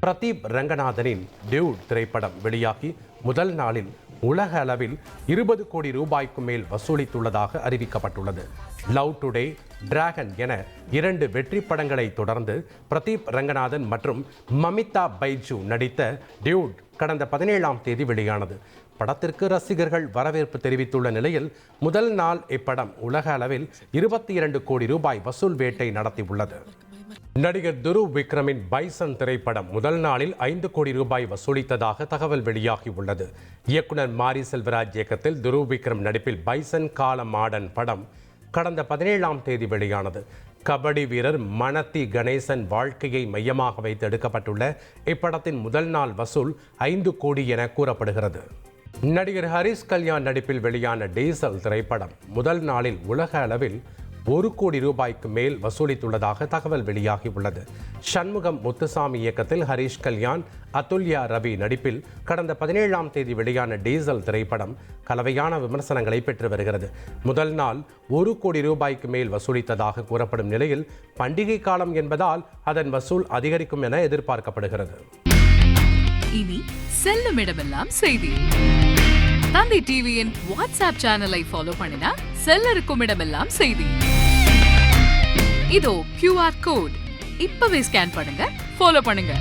Pradeep ரங்கநாதனின் Dude திரைப்படம் வெளியாகி முதல் நாளில் உலக அளவில் 20 கோடி ரூபாய்க்கு மேல் வசூலித்துள்ளதாக அறிவிக்கப்பட்டுள்ளது. லவ் டுடே, டிராகன் என 2 வெற்றி படங்களை தொடர்ந்து பிரதீப் ரங்கநாதன் மற்றும் மமிதா பைஜு நடித்த டியூட் கடந்த 17ஆம் தேதி வெளியானது. படத்திற்கு ரசிகர்கள் வரவேற்பு தெரிவித்துள்ள நிலையில் முதல் நாள் இப்படம் உலக அளவில் 22 கோடி ரூபாய் வசூல் வேட்டை நடத்தியுள்ளது. நடிகர் துருவ் விக்ரமின் பைசன் திரைப்படம் முதல் நாளில் 5 கோடி ரூபாய் வசூலித்ததாக தகவல் வெளியாகியுள்ளது. இயக்குனர் மாரி செல்வராஜ் இயக்கத்தில் துருவ் விக்ரம் நடிப்பில் பைசன் கால மாடன் படம் கடந்த 17ஆம் தேதி வெளியானது. கபடி வீரர் மனத்தி கணேசன் வாழ்க்கையை மையமாக வைத்து எடுக்கப்பட்டுள்ள இப்படத்தின் முதல் நாள் வசூல் 5 கோடி என கூறப்படுகிறது. நடிகர் ஹரிஷ் கல்யாண் நடிப்பில் வெளியான டீசல் திரைப்படம் முதல் நாளில் உலக அளவில் 1 கோடி ரூபாய்க்கு மேல் வசூலித்துள்ளதாக தகவல் வெளியாகியுள்ளது. சண்முகம் முத்துசாமி இயக்கத்தில் ஹரிஷ் கல்யாண், அதுல்யா ரவி நடிப்பில் கடந்த 17ஆம் தேதி வெளியான டீசல் திரைப்படம் கலவையான விமர்சனங்களை பெற்று வருகிறது. முதல் நாள் 1 கோடி ரூபாய்க்கு மேல் வசூலித்ததாக கூறப்படும் நிலையில் பண்டிகை காலம் என்பதால் அதன் வசூல் அதிகரிக்கும் என எதிர்பார்க்கப்படுகிறது. இனி செல்லும் இடமெல்லாம் செய்தி. தந்தை டிவியின் வாட்ஸ்அப் சேனலை ஃபாலோ பண்ணினா செல்ல இருக்கும் இடமெல்லாம் செய்தி. இதோ QR கோட் இப்பவே ஸ்கேன் பண்ணுங்க, ஃபாலோ பண்ணுங்க.